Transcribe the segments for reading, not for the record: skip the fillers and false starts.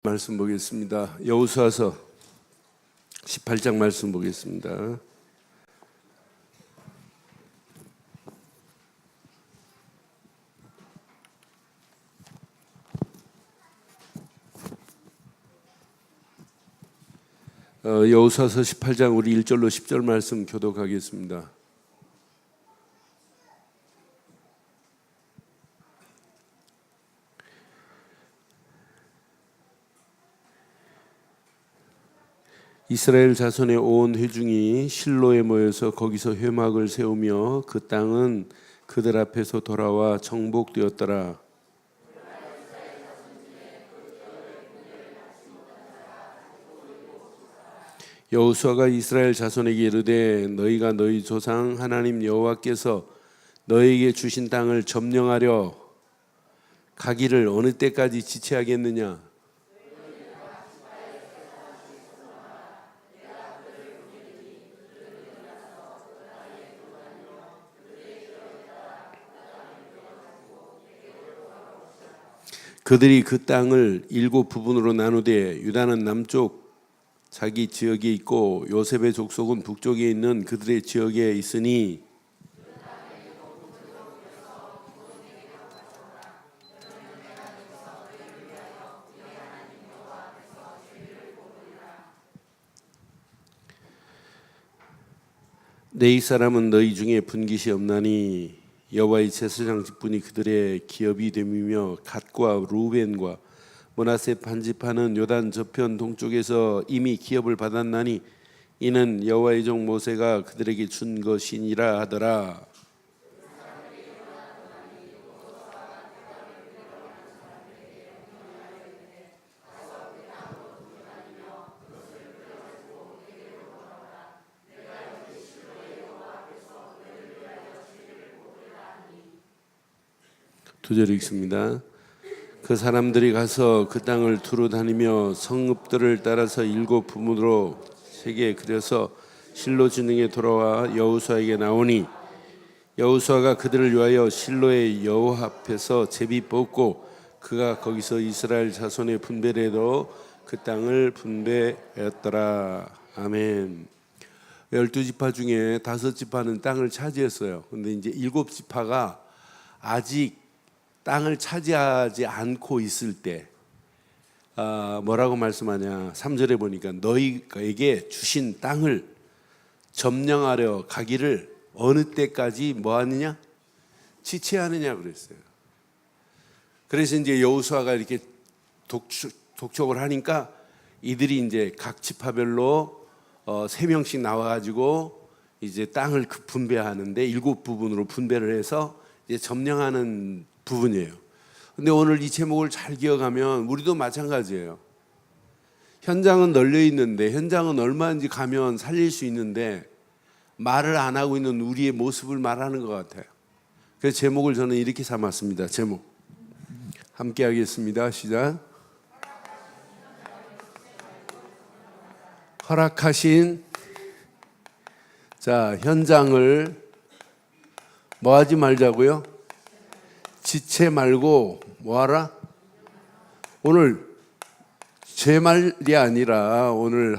말씀 보겠습니다. 여호수아서 18장 말씀 보겠습니다. 여호수아서 18장 우리 1절로 10절 말씀 교독하겠습니다. 이스라엘 자손의 온 회중이 실로에 모여서 거기서 회막을 세우며 그 땅은 그들 앞에서 돌아와 정복되었더라. 여호수아가 이스라엘 자손에게 이르되 너희가 너희 조상 하나님 여호와께서 너희에게 주신 땅을 점령하려 가기를 어느 때까지 지체하겠느냐? 그들이 그 땅을 7 부분으로 나누되 유다는 남쪽 자기 지역에 있고 요셉의 족속은 북쪽에 있는 그들의 지역에 있으니 내 이 사람은 너희 중에 분깃이 없나니 여호와의 제사장 직분이 그들의 기업이 됨이며 갓과 루벤과 므낫세 반지파는 요단 저편 동쪽에서 이미 기업을 받았나니 이는 여호와의 종 모세가 그들에게 준 것이니라 하더라. 두 절 읽습니다. 그 사람들이 가서 그 땅을 두루 다니며 성읍들을 따라서 7 부문으로 세게 그려서 실로 진흥에 돌아와 여호수아에게 나오니 여호수아가 그들을 위하여 실로의 여호와 앞에서 제비 뽑고 그가 거기서 이스라엘 자손의 분배대로 그 땅을 분배하였더라. 아멘. 12지파 중에 5지파는 땅을 차지했어요. 근데 이제 7지파가 아직 땅을 차지하지 않고 있을 때 뭐라고 말씀하냐? 3절에 보니까 너희에게 주신 땅을 점령하려 가기를 어느 때까지 뭐하느냐? 지체하느냐 그랬어요. 그래서 이제 여호수아가 이렇게 독촉을 하니까 이들이 이제 각 지파별로 3명씩 나와가지고 이제 땅을 분배하는데 7 부분으로 분배를 해서 이제 점령하는 부분이에요. 근데 오늘 이 제목을 잘 기억하면 우리도 마찬가지예요. 현장은 널려 있는데 현장은 얼마인지 가면 살릴 수 있는데 말을 안 하고 있는 우리의 모습을 말하는 것 같아요. 그래서 제목을 저는 이렇게 삼았습니다. 제목 함께 하겠습니다. 시작. 허락하신 현장을 뭐 하지 말자고요? 지체 말고 뭐하라? 오늘 제 말이 아니라 오늘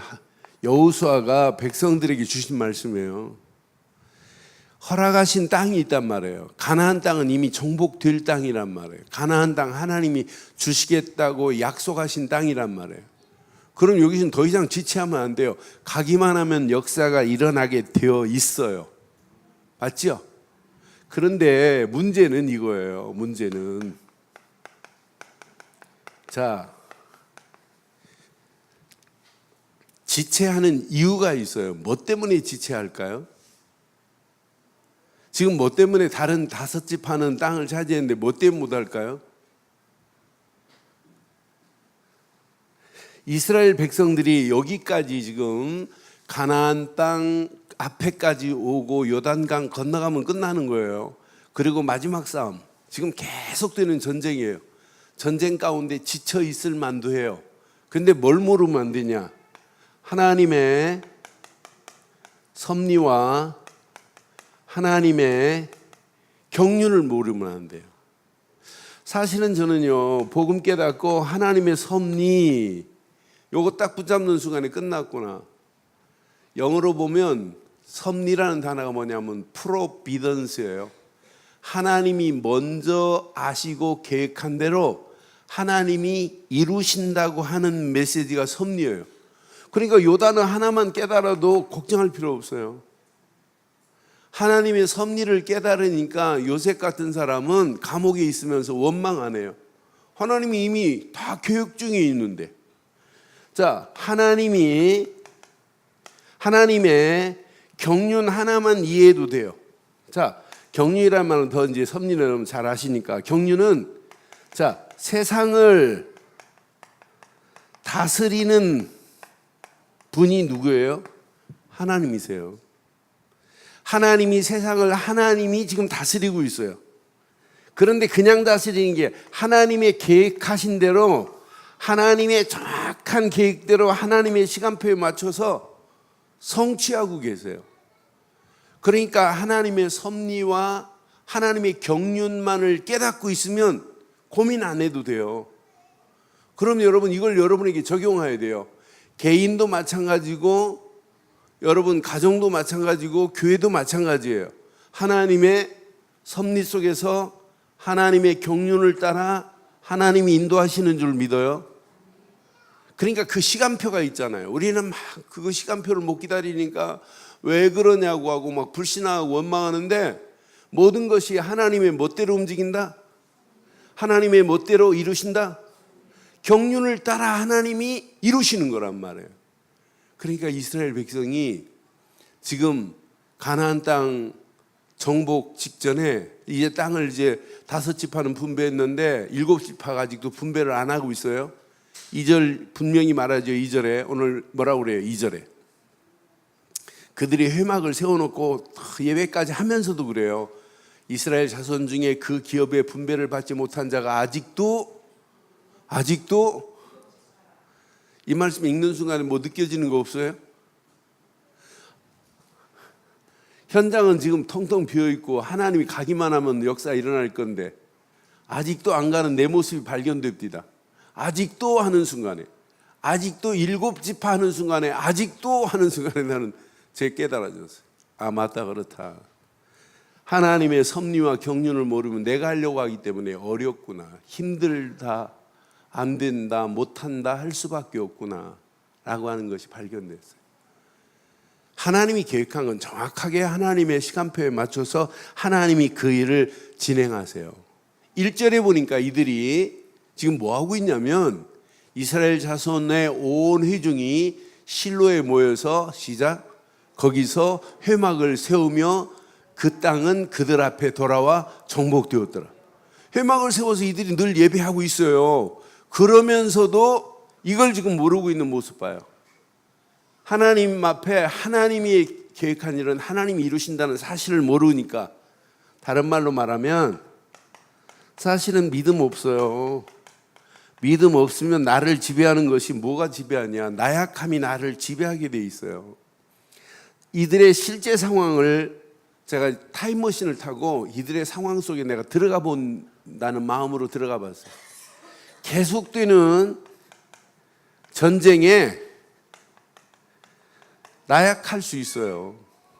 여호수아가 백성들에게 주신 말씀이에요. 허락하신 땅이 있단 말이에요. 가나안 땅은 이미 정복될 땅이란 말이에요. 가나안 땅 하나님이 주시겠다고 약속하신 땅이란 말이에요. 그럼 여기서는 더 이상 지체하면 안 돼요. 가기만 하면 역사가 일어나게 되어 있어요. 맞죠? 그런데 문제는 이거예요. 문제는 지체하는 이유가 있어요. 뭐 때문에 지체할까요? 지금 뭐 때문에 다른 5지파는 땅을 차지했는데 뭐 때문에 못할까요? 이스라엘 백성들이 여기까지 지금 가나안 땅 앞에까지 오고 요단강 건너가면 끝나는 거예요. 그리고 마지막 싸움, 지금 계속되는 전쟁이에요. 전쟁 가운데 지쳐 있을 만도 해요. 근데 뭘 모르면 안 되냐? 하나님의 섭리와 하나님의 경륜을 모르면 안 돼요. 사실은 저는요, 복음 깨닫고 하나님의 섭리 요거 딱 붙잡는 순간에 끝났구나. 영어로 보면 섭리라는 단어가 뭐냐면 providence예요. 하나님이 먼저 아시고 계획한 대로 하나님이 이루신다고 하는 메시지가 섭리예요. 그러니까 요 단어 하나만 깨달아도 걱정할 필요 없어요. 하나님의 섭리를 깨달으니까 요셉 같은 사람은 감옥에 있으면서 원망 안 해요. 하나님이 이미 다 계획 중에 있는데. 자, 하나님의 경륜 하나만 이해해도 돼요. 자, 경륜이라는 말은 더 이제 섭리는 잘 아시니까. 경륜은 자, 세상을 다스리는 분이 누구예요? 하나님이세요. 하나님이 세상을 하나님이 지금 다스리고 있어요. 그런데 그냥 다스리는 게 하나님의 계획하신 대로 하나님의 정확한 계획대로 하나님의 시간표에 맞춰서 성취하고 계세요. 그러니까 하나님의 섭리와 하나님의 경륜만을 깨닫고 있으면 고민 안 해도 돼요. 그럼 여러분 이걸 여러분에게 적용해야 돼요. 개인도 마찬가지고 여러분 가정도 마찬가지고 교회도 마찬가지예요. 하나님의 섭리 속에서 하나님의 경륜을 따라 하나님이 인도하시는 줄 믿어요. 그러니까 그 시간표가 있잖아요. 우리는 막 그 시간표를 못 기다리니까 왜 그러냐고 하고 막 불신하고 원망하는데 모든 것이 하나님의 멋대로 움직인다? 하나님의 멋대로 이루신다? 경륜을 따라 하나님이 이루시는 거란 말이에요. 그러니까 이스라엘 백성이 지금 가나안 땅 정복 직전에 이제 땅을 이제 5지파는 분배했는데 7지파가 아직도 분배를 안 하고 있어요. 2절 분명히 말하죠. 2절에 오늘 뭐라고 그래요? 2절에 그들이 회막을 세워놓고 예배까지 하면서도 그래요. 이스라엘 자손 중에 그 기업의 분배를 받지 못한 자가 아직도 이 말씀 읽는 순간에 뭐 느껴지는 거 없어요? 현장은 지금 텅텅 비어있고 하나님이 가기만 하면 역사 일어날 건데 아직도 안 가는 내 모습이 발견됩니다. 아직도 하는 순간에, 아직도 7지파 하는 순간에, 아직도 하는 순간에 나는 제 깨달아졌어요. 아, 맞다, 그렇다. 하나님의 섭리와 경륜을 모르면 내가 하려고 하기 때문에 어렵구나, 힘들다, 안 된다, 못한다 할 수밖에 없구나 라고 하는 것이 발견됐어요. 하나님이 계획한 건 정확하게 하나님의 시간표에 맞춰서 하나님이 그 일을 진행하세요. 1절에 보니까 이들이 지금 뭐 하고 있냐면 이스라엘 자손의 온 회중이 실로에 모여서 시작, 거기서 회막을 세우며 그 땅은 그들 앞에 돌아와 정복되었더라. 회막을 세워서 이들이 늘 예배하고 있어요. 그러면서도 이걸 지금 모르고 있는 모습 봐요. 하나님 앞에 하나님이 계획한 일은 하나님이 이루신다는 사실을 모르니까, 다른 말로 말하면 사실은 믿음 없어요. 믿음 없으면 나를 지배하는 것이 뭐가 지배하냐? 나약함이 나를 지배하게 돼 있어요. 이들의 실제 상황을 제가 타임머신을 타고 이들의 상황 속에 내가 들어가 본다는 마음으로 들어가 봤어요. 계속되는 전쟁에 나약할 수 있어요.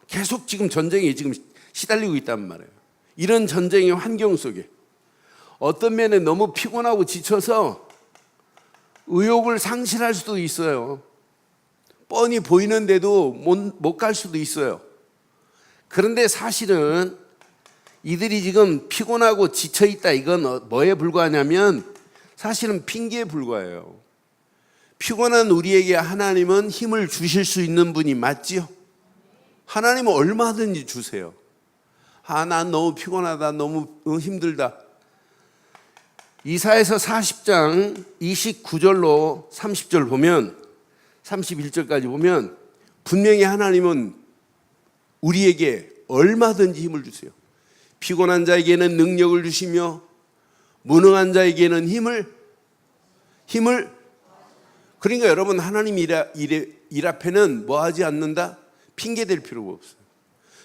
계속 지금 전쟁에 지금 시달리고 있단 말이에요. 이런 전쟁의 환경 속에 어떤 면에 너무 피곤하고 지쳐서 의욕을 상실할 수도 있어요. 뻔히 보이는데도 못 갈 수도 있어요. 그런데 사실은 이들이 지금 피곤하고 지쳐있다, 이건 뭐에 불과하냐면 사실은 핑계에 불과해요. 피곤한 우리에게 하나님은 힘을 주실 수 있는 분이 맞지요? 하나님은 얼마든지 주세요. 아, 난 너무 피곤하다, 너무 힘들다. 이사야서 40장 29절로 30절 보면, 31절까지 보면 분명히 하나님은 우리에게 얼마든지 힘을 주세요. 피곤한 자에게는 능력을 주시며 무능한 자에게는 힘을 그러니까 여러분, 하나님 일 앞에는 뭐 하지 않는다? 핑계 댈 필요가 없어요.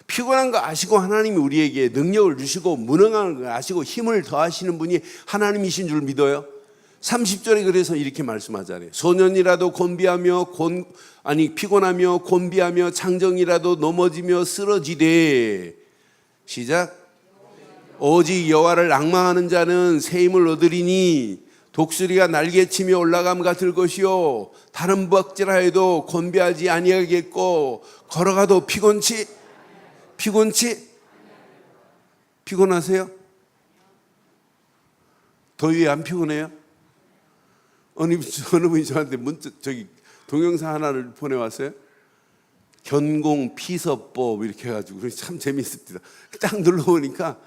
피곤한 거 아시고 하나님이 우리에게 능력을 주시고 무능한 거 아시고 힘을 더하시는 분이 하나님이신 줄 믿어요. 30절에 그래서 이렇게 말씀하잖아요. 소년이라도 피곤하며 곤비하며 장정이라도 넘어지며 쓰러지되, 시작. 오직 여호와를 앙망하는 자는 새 힘을 얻으리니 독수리가 날개치며 올라감 같을 것이요 다른 박질하여도 곤비하지 아니하겠고 걸어가도 피곤하세요? 더위에 안 피곤해요? 어느 분이 저한테 문자 동영상 하나를 보내왔어요. 견공 피서법 이렇게 해가지고 참 재밌습니다. 딱 눌러보니까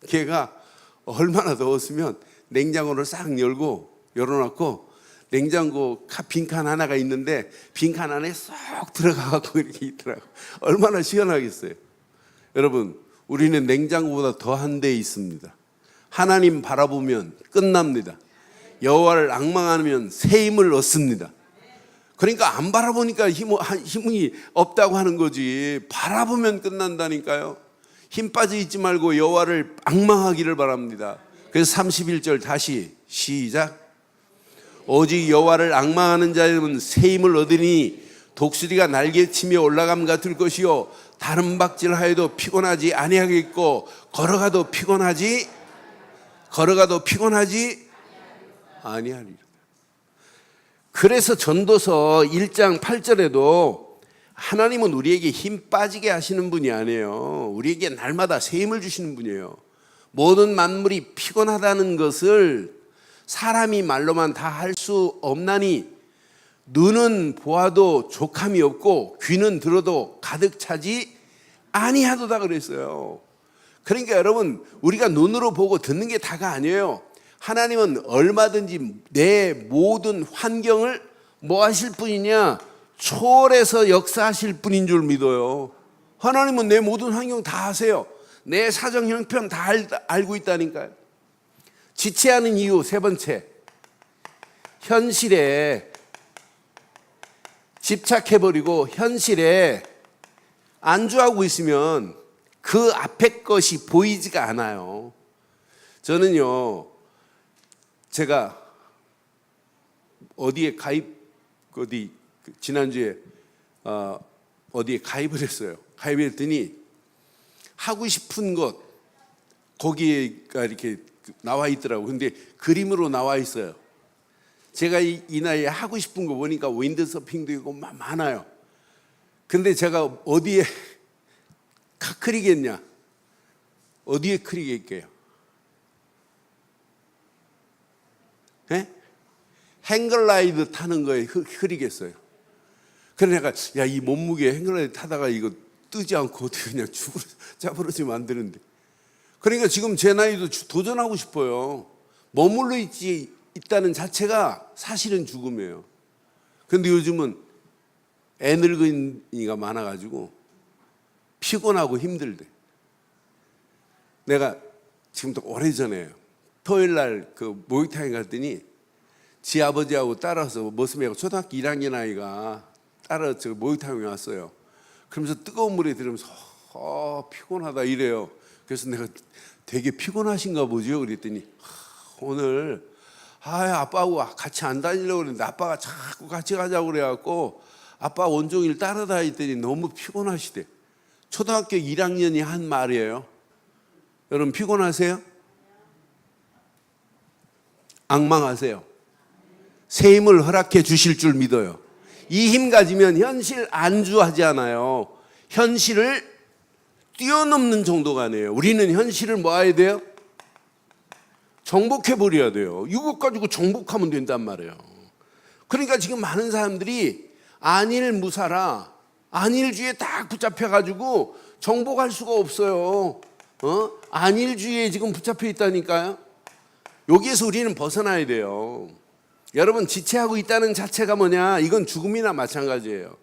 걔가 얼마나 더웠으면 냉장고를 싹 열어놓고 냉장고 빈칸 하나가 있는데 빈칸 안에 쏙 들어가갖고 이렇게 있더라고. 얼마나 시원하겠어요. 여러분, 우리는 냉장고보다 더한 데 있습니다. 하나님 바라보면 끝납니다. 여호와를 앙망하면 새 힘을 얻습니다. 그러니까 안 바라보니까 힘이 없다고 하는 거지. 바라보면 끝난다니까요. 힘 빠져 있지 말고 여호와를 앙망하기를 바랍니다. 그래서 31절 다시 시작. 오직 여호와를 앙망하는 자는 새 힘을 얻으니 독수리가 날개치며 올라감 같을 것이요 다른 박질하여도 피곤하지 아니하겠고 걸어가도 피곤하지 아니하리라. 그래서 전도서 1장 8절에도 하나님은 우리에게 힘 빠지게 하시는 분이 아니에요. 우리에게 날마다 새 힘을 주시는 분이에요. 모든 만물이 피곤하다는 것을 사람이 말로만 다 할 수 없나니 눈은 보아도 족함이 없고 귀는 들어도 가득 차지 아니하도다 그랬어요. 그러니까 여러분, 우리가 눈으로 보고 듣는 게 다가 아니에요. 하나님은 얼마든지 내 모든 환경을 뭐 하실 분이냐? 초월해서 역사하실 분인 줄 믿어요. 하나님은 내 모든 환경 다 아세요. 내 사정 형편 다 알고 있다니까요. 지체하는 이유 세 번째, 현실에 집착해버리고 현실에 안주하고 있으면 그 앞에 것이 보이지가 않아요. 저는요, 제가 지난주에 어디에 가입을 했어요. 가입했더니 하고 싶은 것 거기가 이렇게 나와 있더라고요. 근데 그림으로 나와 있어요. 제가 이 나이에 하고 싶은 거 보니까 윈드서핑도 있고 많아요. 근데 제가 어디에 크리겠냐? 어디에 크리겠게요? 행글라이드 타는 거에 흐리겠어요. 그래서 내가 이 몸무게 행글라이드 타다가 이거 뜨지 않고 어떻게 그냥 짜부러지면 안 되는데. 그러니까 지금 제 나이도 도전하고 싶어요. 머물러 있다는 자체가 사실은 죽음이에요. 그런데 요즘은 애늙은이가 많아가지고 피곤하고 힘들대. 내가 지금도 오래전에 토요일 날 그 목욕탕에 갔더니 지 아버지하고 따라서 머슴이하고 초등학교 1학년 아이가 따라 저 목욕탕에 왔어요. 그러면서 뜨거운 물에 들으면서 피곤하다 이래요. 그래서 내가 되게 피곤하신가 보죠. 그랬더니 오늘 아빠하고 같이 안 다니려고 그랬는데 아빠가 자꾸 같이 가자고 그래갖고 아빠 온종일 따라다녔더니 너무 피곤하시대. 초등학교 1학년이 한 말이에요. 여러분 피곤하세요? 앙망하세요. 새 힘을 허락해 주실 줄 믿어요. 이 힘 가지면 현실 안주하지 않아요. 현실을 뛰어넘는 정도가 아니에요. 우리는 현실을 뭐 해야 돼요? 정복해 버려야 돼요. 이것 가지고 정복하면 된단 말이에요. 그러니까 지금 많은 사람들이 안일무사라 안일주의에 딱 붙잡혀가지고 정복할 수가 없어요. 안일주의에 지금 붙잡혀 있다니까요. 여기에서 우리는 벗어나야 돼요. 여러분, 지체하고 있다는 자체가 뭐냐? 이건 죽음이나 마찬가지예요.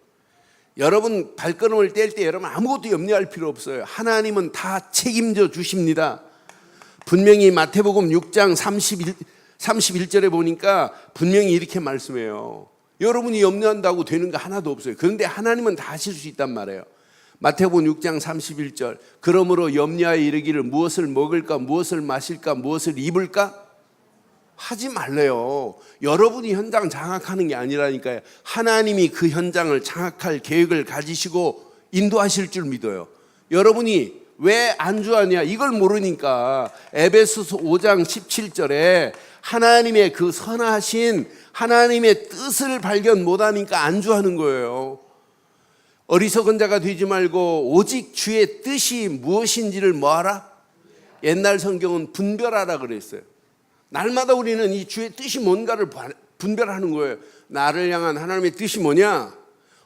여러분 발걸음을 뗄 때 여러분 아무것도 염려할 필요 없어요. 하나님은 다 책임져 주십니다. 분명히 마태복음 6장 31절에 보니까 분명히 이렇게 말씀해요. 여러분이 염려한다고 되는 거 하나도 없어요. 그런데 하나님은 다 하실 수 있단 말이에요. 마태복음 6장 31절. 그러므로 염려하여 이르기를 무엇을 먹을까, 무엇을 마실까, 무엇을 입을까 하지 말래요. 여러분이 현장 장악하는 게 아니라니까요. 하나님이 그 현장을 장악할 계획을 가지시고 인도하실 줄 믿어요. 여러분이 왜 안주하냐 이걸 모르니까 에베소서 5장 17절에 하나님의 그 선하신 하나님의 뜻을 발견 못하니까 안주하는 거예요. 어리석은 자가 되지 말고 오직 주의 뜻이 무엇인지를 뭐하라? 옛날 성경은 분별하라 그랬어요. 날마다 우리는 이 주의 뜻이 뭔가를 분별하는 거예요. 나를 향한 하나님의 뜻이 뭐냐?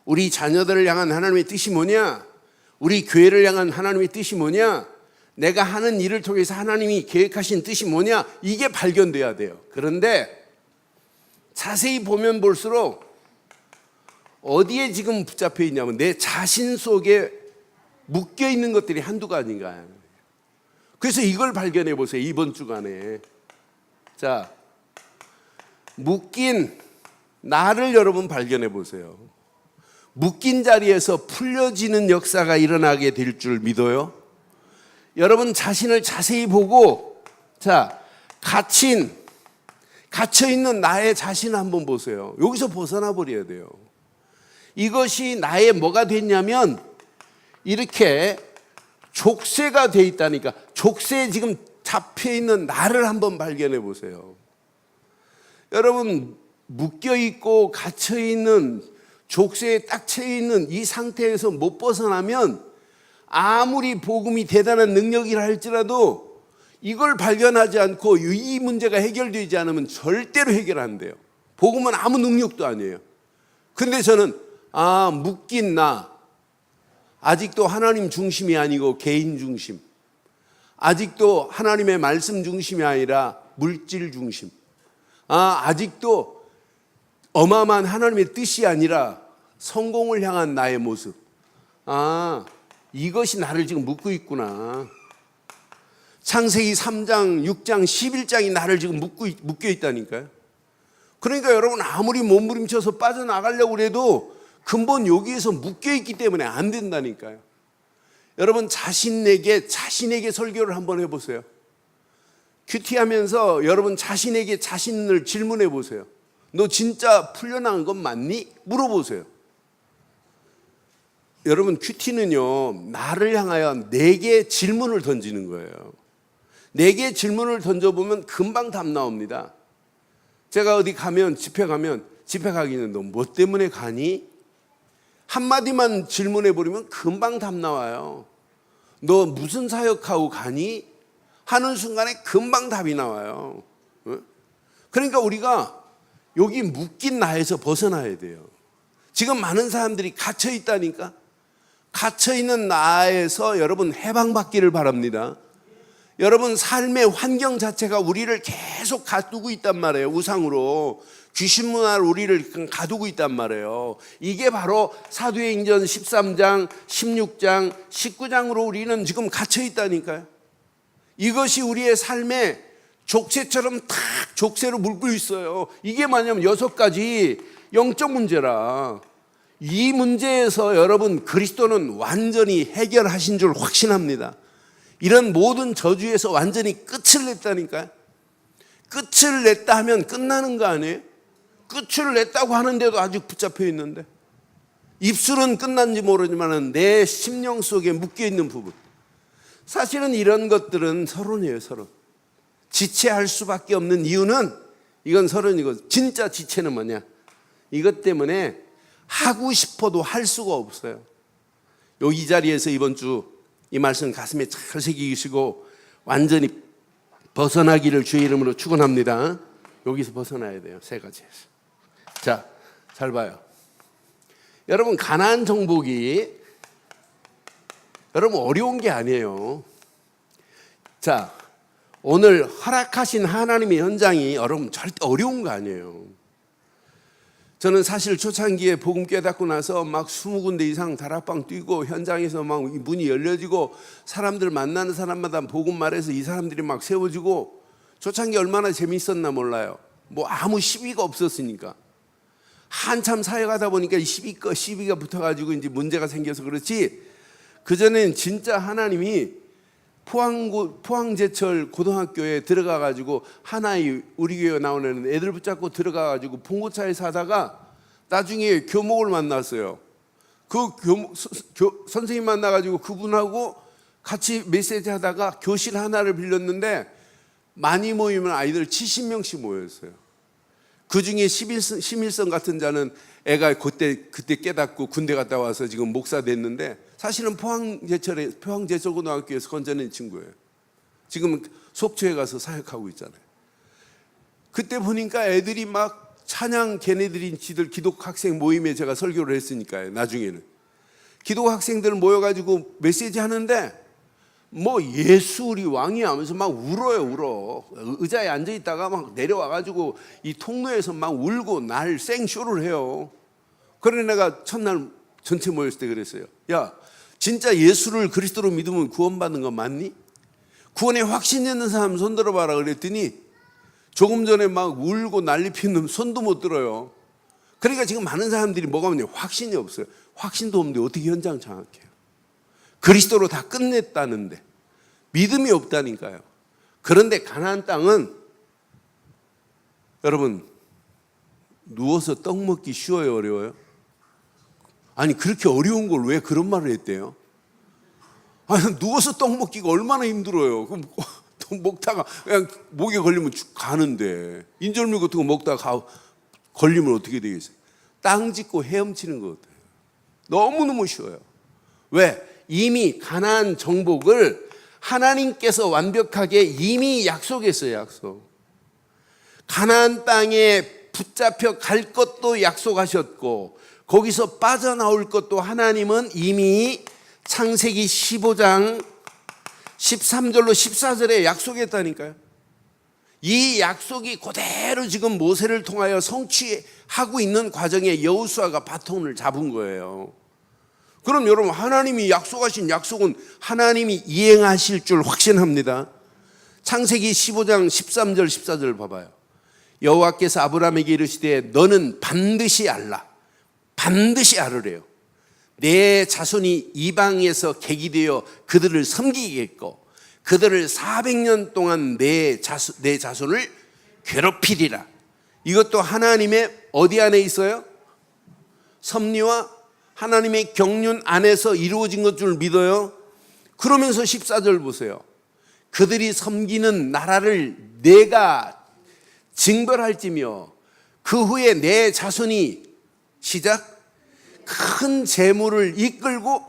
우리 자녀들을 향한 하나님의 뜻이 뭐냐? 우리 교회를 향한 하나님의 뜻이 뭐냐? 내가 하는 일을 통해서 하나님이 계획하신 뜻이 뭐냐? 이게 발견돼야 돼요. 그런데 자세히 보면 볼수록 어디에 지금 붙잡혀 있냐면 내 자신 속에 묶여 있는 것들이 한두가 아닌가요? 그래서 이걸 발견해 보세요. 이번 주간에. 자, 묶인 나를 여러분 발견해 보세요. 묶인 자리에서 풀려지는 역사가 일어나게 될 줄 믿어요. 여러분 자신을 자세히 보고, 자, 갇혀있는 나의 자신을 한번 보세요. 여기서 벗어나 버려야 돼요. 이것이 나의 뭐가 됐냐면 이렇게 족쇄가 돼 있다니까. 족쇄에 지금 잡혀있는 나를 한번 발견해 보세요. 여러분 묶여있고 갇혀있는 족쇄에 딱 채여있는 이 상태에서 못 벗어나면 아무리 복음이 대단한 능력이라 할지라도 이걸 발견하지 않고 이 문제가 해결되지 않으면 절대로 해결 안 돼요. 복음은 아무 능력도 아니에요. 근데 저는 묶인 나 아직도 하나님 중심이 아니고 개인 중심, 아직도 하나님의 말씀 중심이 아니라 물질 중심, 아직도 어마어마한 하나님의 뜻이 아니라 성공을 향한 나의 모습, 이것이 나를 지금 묶고 있구나. 창세기 3장, 6장, 11장이 나를 지금 묶여 있다니까요. 그러니까 여러분 아무리 몸부림쳐서 빠져나가려고 해도 근본 여기에서 묶여 있기 때문에 안 된다니까요. 여러분 자신에게 설교를 한번 해보세요. 큐티하면서 여러분 자신에게 자신을 질문해 보세요. 너 진짜 풀려나간 건 맞니? 물어보세요. 여러분 큐티는요 나를 향하여 4개의 질문을 던지는 거예요. 4개의 질문을 던져보면 금방 답 나옵니다. 제가 어디 가면 집회 가기는 너 뭐 때문에 가니? 한마디만 질문해 버리면 금방 답 나와요. 너 무슨 사역하고 가니? 하는 순간에 금방 답이 나와요. 그러니까 우리가 여기 묶인 나에서 벗어나야 돼요. 지금 많은 사람들이 갇혀 있다니까. 갇혀 있는 나에서 여러분 해방받기를 바랍니다. 여러분 삶의 환경 자체가 우리를 계속 가두고 있단 말이에요. 우상으로 귀신 문화로 우리를 가두고 있단 말이에요. 이게 바로 사도행전 13장, 16장, 19장으로 우리는 지금 갇혀 있다니까요. 이것이 우리의 삶에 족쇄처럼 탁 족쇄로 물고 있어요. 이게 뭐냐면 6가지 영적 문제라. 이 문제에서 여러분 그리스도는 완전히 해결하신 줄 확신합니다. 이런 모든 저주에서 완전히 끝을 냈다니까요. 끝을 냈다 하면 끝나는 거 아니에요? 끝을 냈다고 하는데도 아직 붙잡혀 있는데, 입술은 끝난지 모르지만 내 심령 속에 묶여있는 부분, 사실은 이런 것들은 서론이에요. 서론. 지체할 수밖에 없는 이유는 이건 서론이고, 진짜 지체는 뭐냐, 이것 때문에 하고 싶어도 할 수가 없어요. 이 자리에서 이번 주 이 말씀 가슴에 잘 새기시고 완전히 벗어나기를 주의 이름으로 축원합니다. 여기서 벗어나야 돼요. 3가지에서. 자, 잘 봐요. 여러분 가나안 정복이 여러분 어려운 게 아니에요. 자, 오늘 허락하신 하나님의 현장이 여러분 절대 어려운 거 아니에요. 저는 사실 초창기에 복음 깨닫고 나서 막 20군데 이상 다락방 뛰고 현장에서 막 문이 열려지고 사람들 만나는 사람마다 복음 말해서 이 사람들이 막 세워지고, 초창기 얼마나 재밌었나 몰라요. 뭐 아무 시비가 없었으니까. 한참 사역하다 보니까 시비가 붙어가지고 이제 문제가 생겨서 그렇지, 그전엔 진짜 하나님이 포항제철 고등학교에 들어가가지고 하나의 우리 교회 나오는 애들 붙잡고 들어가가지고 봉고차에 사다가 나중에 교목을 만났어요. 그 선생님 만나가지고 그분하고 같이 메시지 하다가 교실 하나를 빌렸는데 많이 모이면 아이들 70명씩 모였어요. 그 중에 심일성 같은 자는 애가 그때 깨닫고 군대 갔다 와서 지금 목사 됐는데 사실은 포항제철고등학교에서 건져낸 친구예요. 지금 속초에 가서 사역하고 있잖아요. 그때 보니까 애들이 막 찬양 걔네들이 지들 기독 학생 모임에 제가 설교를 했으니까요. 나중에는 기독 학생들 모여가지고 메시지 하는데 뭐 예수 우리 왕이 하면서 막 울어. 의자에 앉아 있다가 막 내려와가지고 이 통로에서 막 울고 날 생쇼를 해요. 그래 내가 첫날 전체 모였을 때 그랬어요. 야, 진짜 예수를 그리스도로 믿으면 구원받는 거 맞니? 구원에 확신 있는 사람 손 들어봐라 그랬더니 조금 전에 막 울고 난리 피는 손도 못 들어요. 그러니까 지금 많은 사람들이 뭐가 없냐, 확신이 없어요. 확신도 없는데 어떻게 현장 장악해요? 그리스도로 다 끝냈다는데 믿음이 없다니까요. 그런데 가나안 땅은 여러분 누워서 떡 먹기 쉬워요, 어려워요? 아니 그렇게 어려운 걸 왜 그런 말을 했대요? 아니 누워서 떡 먹기가 얼마나 힘들어요. 그럼 떡 먹다가 그냥 목에 걸리면 가는데 인절미 같은 거 먹다가 걸리면 어떻게 되겠어요? 땅 짚고 헤엄치는 것 같아요. 너무너무 쉬워요. 왜? 이미 가나안 정복을 하나님께서 완벽하게 이미 약속했어요. 약속. 가나안 땅에 붙잡혀 갈 것도 약속하셨고 거기서 빠져나올 것도 하나님은 이미 창세기 15장 13절로 14절에 약속했다니까요. 이 약속이 그대로 지금 모세를 통하여 성취하고 있는 과정에 여호수아가 바톤을 잡은 거예요. 그럼 여러분 하나님이 약속하신 약속은 하나님이 이행하실 줄 확신합니다. 창세기 15장 13절 14절 봐봐요. 여호와께서 아브라함에게 이르시되 너는 반드시 알라. 반드시 알으래요. 내 자손이 이방에서 객이 그들을 섬기겠고 그들을 400년 동안 내 자손을 괴롭히리라. 이것도 하나님의 어디 안에 있어요? 섭리와 하나님의 경륜 안에서 이루어진 것 줄 믿어요. 그러면서 14절 보세요. 그들이 섬기는 나라를 내가 징벌할지며 그 후에 내 자손이 시작 큰 재물을 이끌고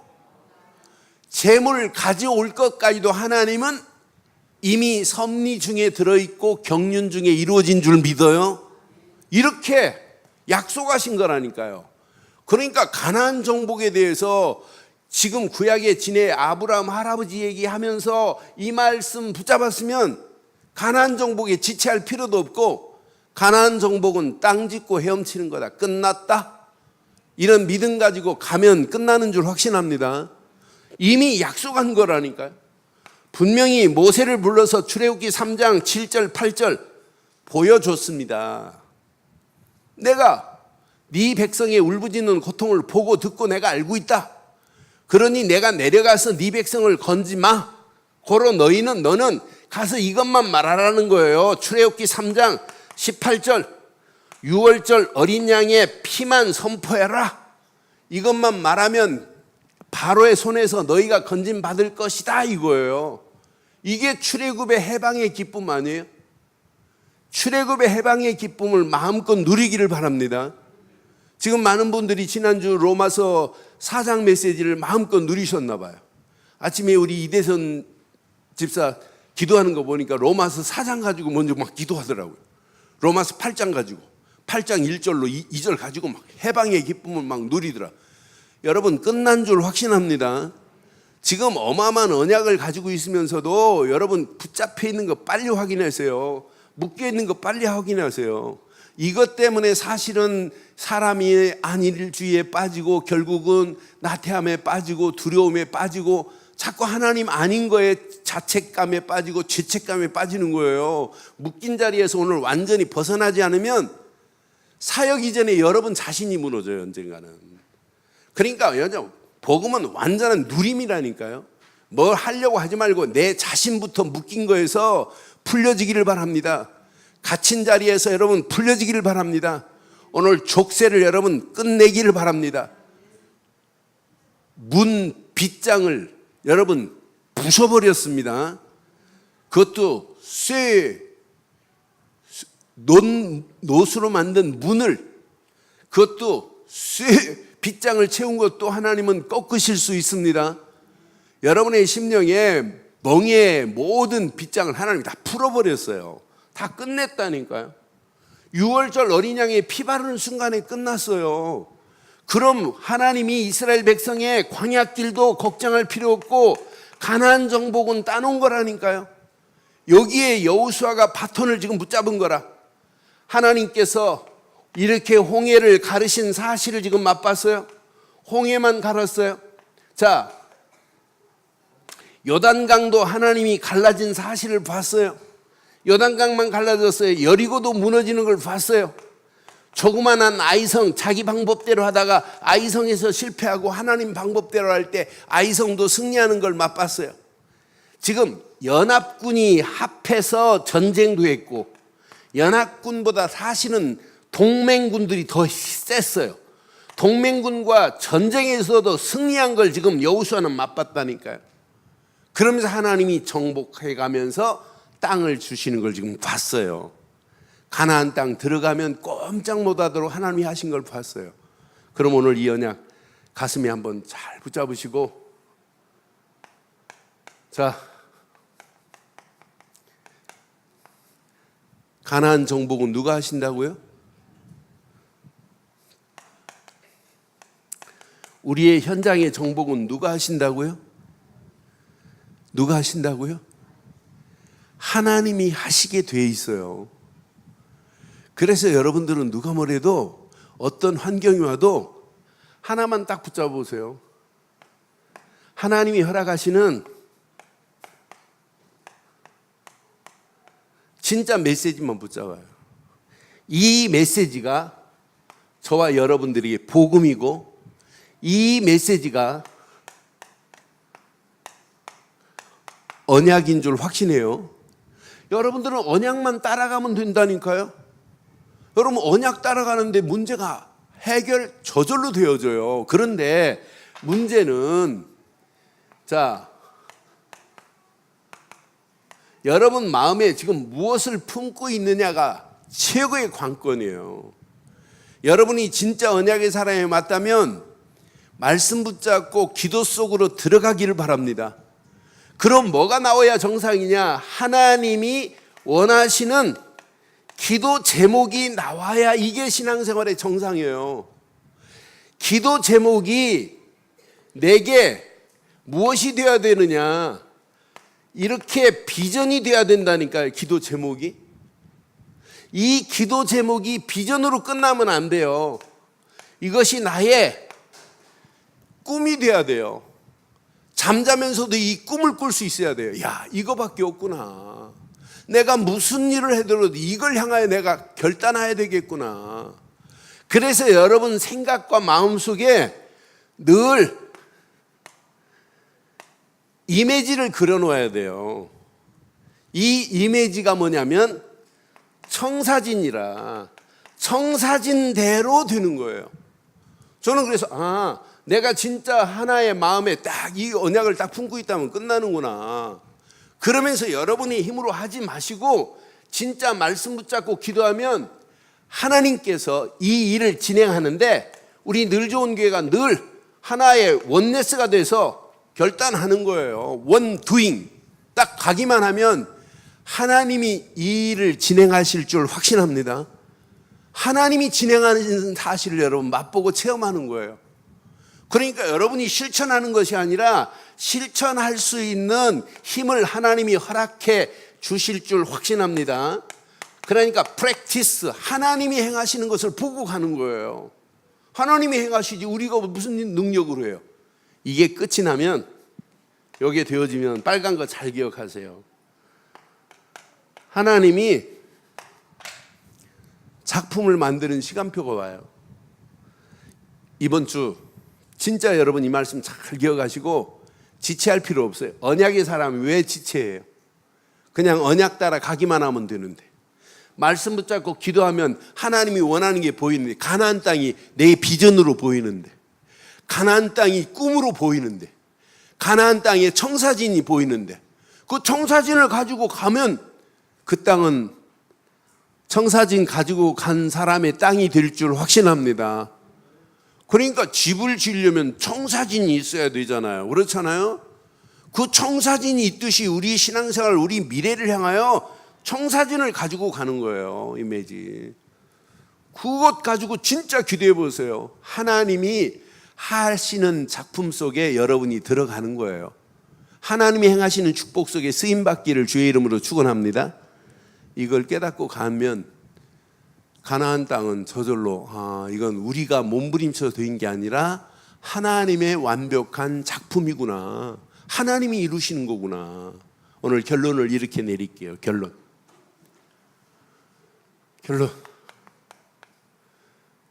재물을 가져올 것까지도 하나님은 이미 섭리 중에 들어있고 경륜 중에 이루어진 줄 믿어요. 이렇게 약속하신 거라니까요. 그러니까 가나안 정복에 대해서 지금 구약에 지내 아브라함 할아버지 얘기하면서 이 말씀 붙잡았으면 가나안 정복에 지체할 필요도 없고 가나안 정복은 땅 짚고 헤엄치는 거다. 끝났다. 이런 믿음 가지고 가면 끝나는 줄 확신합니다. 이미 약속한 거라니까요. 분명히 모세를 불러서 출애굽기 3장 7절 8절 보여줬습니다. 내가 네 백성의 울부짖는 고통을 보고 듣고 내가 알고 있다. 그러니 내가 내려가서 네 백성을 건지 마. 고로 너는 가서 이것만 말하라는 거예요. 출애굽기 3장 18절 6월절 어린 양의 피만 선포해라. 이것만 말하면 바로의 손에서 너희가 건진 받을 것이다 이거예요. 이게 출애굽의 해방의 기쁨 아니에요? 출애굽의 해방의 기쁨을 마음껏 누리기를 바랍니다. 지금 많은 분들이 지난주 로마서 4장 메시지를 마음껏 누리셨나 봐요. 아침에 우리 이대선 집사 기도하는 거 보니까 로마서 4장 가지고 먼저 막 기도하더라고요. 로마서 8장 가지고 8장 1절로 2절 가지고 막 해방의 기쁨을 막 누리더라. 여러분 끝난 줄 확신합니다. 지금 어마어마한 언약을 가지고 있으면서도 여러분 붙잡혀 있는 거 빨리 확인하세요. 묶여 있는 거 빨리 확인하세요. 이것 때문에 사실은 사람이 안일주의에 빠지고 결국은 나태함에 빠지고 두려움에 빠지고 자꾸 하나님 아닌 거에 자책감에 빠지고 죄책감에 빠지는 거예요. 묶인 자리에서 오늘 완전히 벗어나지 않으면 사역 이전에 여러분 자신이 무너져요. 언젠가는. 그러니까 복음은 완전한 누림이라니까요. 뭘 하려고 하지 말고 내 자신부터 묶인 거에서 풀려지기를 바랍니다. 갇힌 자리에서 여러분 풀려지기를 바랍니다. 오늘 족쇄를 여러분 끝내기를 바랍니다. 문 빗장을 여러분 부숴버렸습니다. 그것도 노수로 만든 문을, 그것도 빗장을 채운 것도 하나님은 꺾으실 수 있습니다. 여러분의 심령에 멍에 모든 빗장을 하나님이 다 풀어버렸어요. 다 끝냈다니까요. 6월절 어린 양의 피 바르는 순간에 끝났어요. 그럼 하나님이 이스라엘 백성의 광야길도 걱정할 필요 없고 가나안 정복은 따놓은 거라니까요. 여기에 여호수아가 바톤을 지금 붙잡은 거라. 하나님께서 이렇게 홍해를 가르신 사실을 지금 맛봤어요. 홍해만 갈았어요. 자, 요단강도 하나님이 갈라진 사실을 봤어요. 요단강만 갈라졌어요. 여리고도 무너지는 걸 봤어요. 조그만한 아이성, 자기 방법대로 하다가 아이성에서 실패하고 하나님 방법대로 할 때 아이성도 승리하는 걸 맛봤어요. 지금 연합군이 합해서 전쟁도 했고, 연합군보다 사실은 동맹군들이 더 셌어요. 동맹군과 전쟁에서도 승리한 걸 지금 여호수아는 맛봤다니까요. 그러면서 하나님이 정복해 가면서 땅을 주시는 걸 지금 봤어요. 가나안 땅 들어가면 꼼짝 못하도록 하나님이 하신 걸 봤어요. 그럼 오늘 이 언약 가슴에 한번 잘 붙잡으시고, 자, 가나안 정복은 누가 하신다고요? 우리의 현장의 정복은 누가 하신다고요? 누가 하신다고요? 하나님이 하시게 돼 있어요. 그래서 여러분들은 누가 뭐래도 어떤 환경이 와도 하나만 딱 붙잡아 보세요. 하나님이 허락하시는 진짜 메시지만 붙잡아요. 이 메시지가 저와 여러분들에게 복음이고, 이 메시지가 언약인 줄 확신해요. 여러분들은 언약만 따라가면 된다니까요. 여러분 언약 따라가는데 문제가 해결 저절로 되어져요. 그런데 문제는, 자, 여러분 마음에 지금 무엇을 품고 있느냐가 최고의 관건이에요. 여러분이 진짜 언약의 사람이 맞다면 말씀 붙잡고 기도 속으로 들어가기를 바랍니다. 그럼 뭐가 나와야 정상이냐? 하나님이 원하시는 기도 제목이 나와야 이게 신앙생활의 정상이에요. 기도 제목이 내게 무엇이 되어야 되느냐? 이렇게 비전이 되어야 된다니까요. 기도 제목이. 이 기도 제목이 비전으로 끝나면 안 돼요. 이것이 나의 꿈이 돼야 돼요. 잠자면서도 이 꿈을 꿀 수 있어야 돼요. 야, 이거밖에 없구나. 내가 무슨 일을 해도 이걸 향하여 내가 결단해야 되겠구나. 그래서 여러분 생각과 마음 속에 늘 이미지를 그려놓아야 돼요. 이 이미지가 뭐냐면 청사진이라, 청사진대로 되는 거예요. 저는 그래서 내가 진짜 하나의 마음에 딱 이 언약을 딱 품고 있다면 끝나는구나. 그러면서 여러분이 힘으로 하지 마시고 진짜 말씀 붙잡고 기도하면 하나님께서 이 일을 진행하는데, 우리 늘 좋은 교회가 늘 하나의 원네스가 돼서 결단하는 거예요. 원두잉. 딱 가기만 하면 하나님이 이 일을 진행하실 줄 확신합니다. 하나님이 진행하는 사실을 여러분 맛보고 체험하는 거예요. 그러니까 여러분이 실천하는 것이 아니라 실천할 수 있는 힘을 하나님이 허락해 주실 줄 확신합니다. 그러니까 프랙티스, 하나님이 행하시는 것을 보고 가는 거예요. 하나님이 행하시지 우리가 무슨 능력으로 해요. 이게 끝이 나면, 여기에 되어지면 빨간 거 잘 기억하세요. 하나님이 작품을 만드는 시간표가 와요. 이번 주 진짜 여러분 이 말씀 잘 기억하시고 지체할 필요 없어요. 언약의 사람이 왜 지체해요? 그냥 언약 따라 가기만 하면 되는데, 말씀 붙잡고 기도하면 하나님이 원하는 게 보이는데, 가나안 땅이 내 비전으로 보이는데, 가나안 땅이 꿈으로 보이는데, 가나안 땅에 청사진이 보이는데, 그 청사진을 가지고 가면 그 땅은 청사진 가지고 간 사람의 땅이 될 줄 확신합니다. 그러니까 집을 지으려면 청사진이 있어야 되잖아요. 그렇잖아요? 그 청사진이 있듯이 우리 신앙생활, 우리 미래를 향하여 청사진을 가지고 가는 거예요. 이미지. 그것 가지고 진짜 기도해 보세요. 하나님이 하시는 작품 속에 여러분이 들어가는 거예요. 하나님이 행하시는 축복 속에 쓰임받기를 주의 이름으로 축원합니다. 이걸 깨닫고 가면 가나안 땅은 저절로 이건 우리가 몸부림쳐서 된 게 아니라 하나님의 완벽한 작품이구나, 하나님이 이루시는 거구나. 오늘 결론을 이렇게 내릴게요. 결론.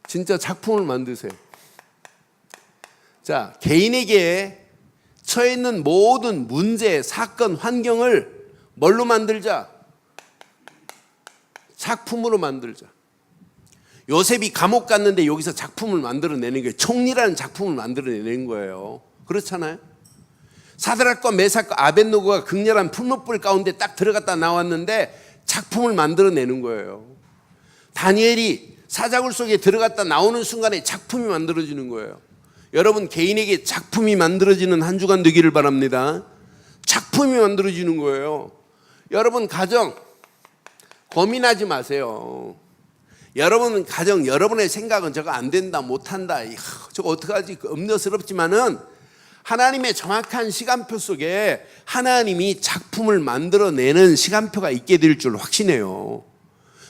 진짜 작품을 만드세요. 자, 개인에게 처해 있는 모든 문제, 사건, 환경을 뭘로 만들자? 작품으로 만들자. 요셉이 감옥 갔는데 여기서 작품을 만들어내는 거예요. 총리라는 작품을 만들어내는 거예요. 그렇잖아요? 사드락과 메삭과 아벳노고가 극렬한 풀무불 가운데 딱 들어갔다 나왔는데 작품을 만들어내는 거예요. 다니엘이 사자굴 속에 들어갔다 나오는 순간에 작품이 만들어지는 거예요. 여러분 개인에게 작품이 만들어지는 한 주간 되기를 바랍니다. 작품이 만들어지는 거예요. 여러분 가정 고민하지 마세요. 여러분 가정, 여러분의 생각은 저거 안 된다, 못한다, 저거 어떡하지, 염려스럽지만은 하나님의 정확한 시간표 속에 하나님이 작품을 만들어내는 시간표가 있게 될 줄 확신해요.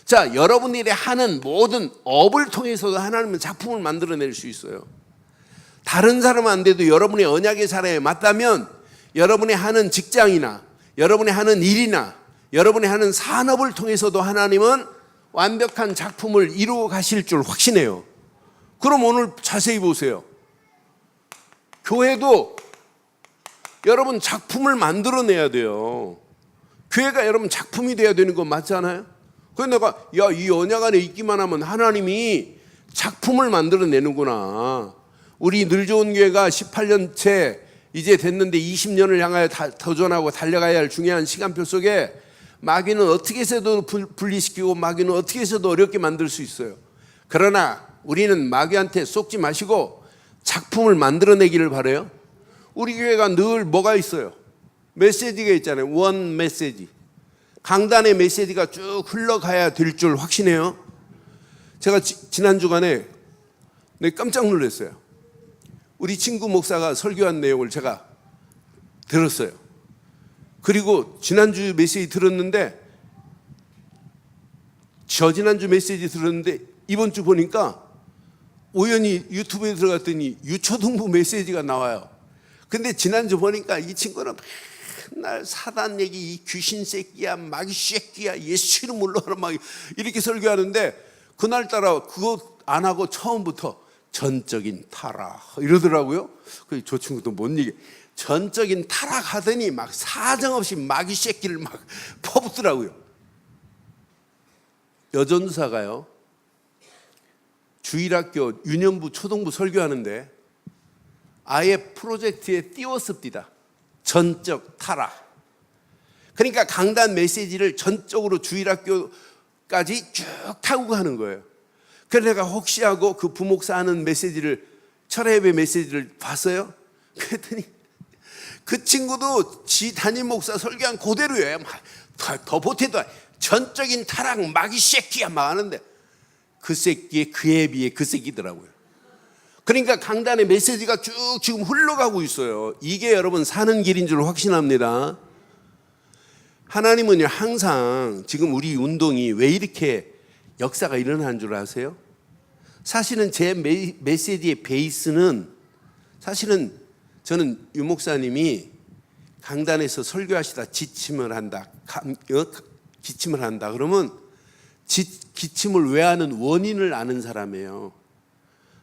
자, 여러분들이 하는 모든 업을 통해서도 하나님은 작품을 만들어낼 수 있어요. 다른 사람은 안 돼도 여러분의 언약의 사람에 맞다면 여러분의 하는 직장이나 여러분의 하는 일이나 여러분의 하는 산업을 통해서도 하나님은 완벽한 작품을 이루어 가실 줄 확신해요. 그럼 오늘 자세히 보세요. 교회도 여러분 작품을 만들어내야 돼요. 교회가 여러분 작품이 돼야 되는 건 맞잖아요. 그래서 내가 이 언약 안에 있기만 하면 하나님이 작품을 만들어내는구나. 우리 늘좋은교회가 18년째 이제 됐는데 20년을 향하여 도전하고 달려가야 할 중요한 시간표 속에 마귀는 어떻게 해서도 분리시키고 마귀는 어떻게 해서도 어렵게 만들 수 있어요. 그러나 우리는 마귀한테 속지 마시고 작품을 만들어내기를 바라요. 우리 교회가 늘 뭐가 있어요? 메시지가 있잖아요. 원 메시지. 강단의 메시지가 쭉 흘러가야 될 줄 확신해요. 제가 지난 주간에 깜짝 놀랐어요. 우리 친구 목사가 설교한 내용을 제가 들었어요. 그리고 지난주 메시지 들었는데, 지난주 메시지 들었는데 이번 주 보니까 우연히 유튜브에 들어갔더니 유초등부 메시지가 나와요. 근데 지난주 보니까 이 친구는 맨날 사단 얘기, 이 귀신 새끼야, 마귀 새끼야, 예수 이름 올라가라 막 이렇게 설교하는데, 그날따라 그거 안 하고 처음부터 전적인 타락 이러더라고요. 그래서 저 친구도 뭔 얘기, 전적인 타락하더니 막 사정없이 마귀 새끼를 막 퍼붓더라고요. 여전사가요, 주일학교 유년부 초등부 설교하는데 아예 프로젝트에 띄웠습니다. 전적 타락. 그러니까 강단 메시지를 전적으로 주일학교까지 쭉 타고 가는 거예요. 그래서 내가 혹시 하고 그 부목사 하는 메시지를, 철회예배 메시지를 봤어요. 그랬더니 그 친구도 지 담임 목사 설교한 그대로예요. 더 보태도 전적인 타락, 마귀 새끼야 막 하는데 그 새끼의 그에 비해 그 새끼더라고요. 그러니까 강단의 메시지가 쭉 지금 흘러가고 있어요. 이게 여러분 사는 길인 줄 확신합니다. 하나님은요 항상 지금 우리 운동이 왜 이렇게 역사가 일어나는 줄 아세요? 사실은 제 메시지의 베이스는, 사실은 저는 유 목사님이 강단에서 설교하시다 기침을 한다 그러면 기침을 왜 하는 원인을 아는 사람이에요.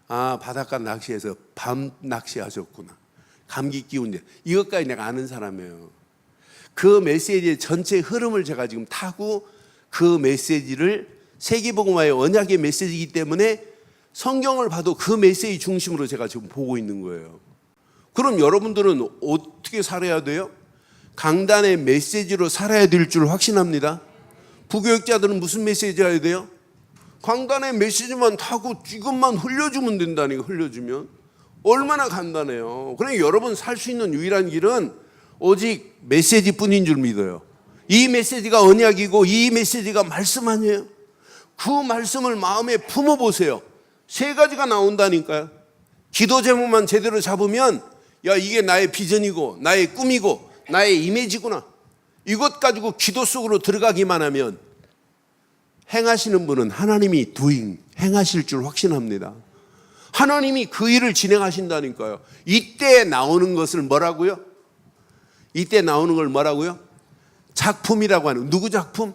아, 바닷가 낚시해서 밤 낚시하셨구나. 감기 기운제. 이것까지 내가 아는 사람이에요. 그 메시지의 전체 흐름을 제가 지금 타고 그 메시지를 세계복음화의 언약의 메시지이기 때문에 성경을 봐도 그 메시지 중심으로 제가 지금 보고 있는 거예요. 그럼 여러분들은 어떻게 살아야 돼요? 강단의 메시지로 살아야 될 줄 확신합니다. 부교육자들은 무슨 메시지 해야 돼요? 강단의 메시지만 타고 이것만 흘려주면 된다니까. 흘려주면 얼마나 간단해요. 그러니까 여러분 살 수 있는 유일한 길은 오직 메시지뿐인 줄 믿어요. 이 메시지가 언약이고 이 메시지가 말씀 아니에요. 그 말씀을 마음에 품어보세요. 세 가지가 나온다니까요. 기도 제목만 제대로 잡으면 야, 이게 나의 비전이고 나의 꿈이고 나의 이미지구나. 이것 가지고 기도 속으로 들어가기만 하면 행하시는 분은 하나님이 행하실 줄 확신합니다. 하나님이 그 일을 진행하신다니까요. 이때 나오는 것을 뭐라고요? 이때 나오는 걸 뭐라고요? 작품이라고 하는. 누구 작품?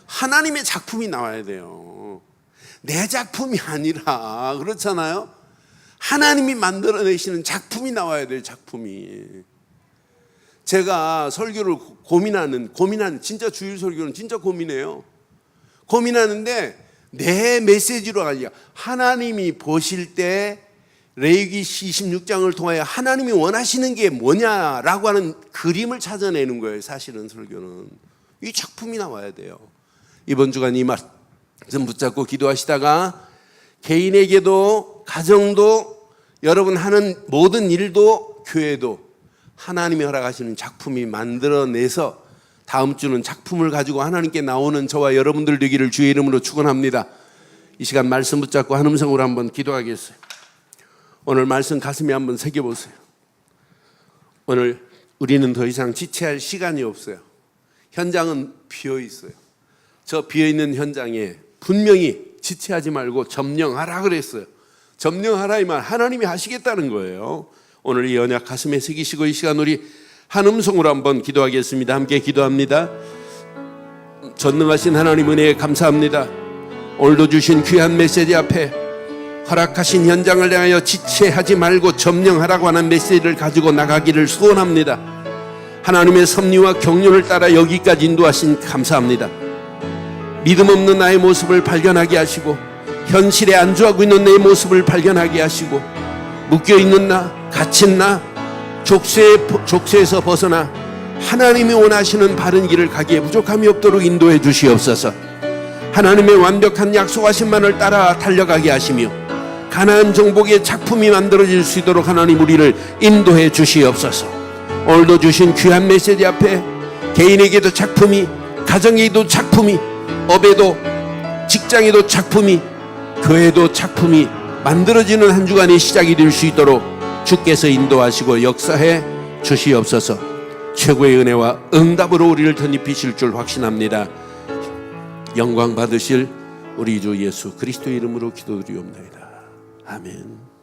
하나님의 작품이 나와야 돼요. 내 작품이 아니라. 그렇잖아요. 하나님이 만들어내시는 작품이 나와야 돼요. 작품이. 제가 설교를 고민하는 진짜 주일 설교는 진짜 고민해요. 고민하는데 내 메시지로 아니라 하나님이 보실 때 레위기 26장을 통하여 하나님이 원하시는 게 뭐냐라고 하는 그림을 찾아내는 거예요. 사실은 설교는 이 작품이 나와야 돼요. 이번 주간 이 말씀 붙잡고 기도하시다가 개인에게도 가정도 여러분 하는 모든 일도 교회도 하나님이 허락하시는 작품이 만들어내서 다음 주는 작품을 가지고 하나님께 나오는 저와 여러분들 되기를 주의 이름으로 축원합니다. 이 시간 말씀 붙잡고 한 음성으로 한번 기도하겠어요. 오늘 말씀 가슴에 한번 새겨보세요. 오늘 우리는 더 이상 지체할 시간이 없어요. 현장은 비어있어요. 저 비어있는 현장에 분명히 지체하지 말고 점령하라 그랬어요. 점령하라 이 말 하나님이 하시겠다는 거예요. 오늘 이 언약 가슴에 새기시고 이 시간 우리 한 음성으로 한번 기도하겠습니다. 함께 기도합니다. 전능하신 하나님 은혜에 감사합니다. 오늘도 주신 귀한 메시지 앞에 허락하신 현장을 향하여 지체하지 말고 점령하라고 하는 메시지를 가지고 나가기를 소원합니다. 하나님의 섭리와 경륜을 따라 여기까지 인도하신 감사합니다. 믿음 없는 나의 모습을 발견하게 하시고 현실에 안주하고 있는 내 모습을 발견하게 하시고 묶여있는 나, 갇힌 나, 족쇄에서 벗어나 하나님이 원하시는 바른 길을 가기에 부족함이 없도록 인도해 주시옵소서. 하나님의 완벽한 약속하신만을 따라 달려가게 하시며 가나안 정복의 작품이 만들어질 수 있도록 하나님 우리를 인도해 주시옵소서. 오늘도 주신 귀한 메시지 앞에 개인에게도 작품이, 가정에도 작품이, 업에도, 직장에도 작품이, 교회도 작품이 만들어지는 한 주간의 시작이 될 수 있도록 주께서 인도하시고 역사해 주시옵소서. 최고의 은혜와 응답으로 우리를 덧입히실 줄 확신합니다. 영광 받으실 우리 주 예수 그리스도 이름으로 기도드리옵나이다. 아멘.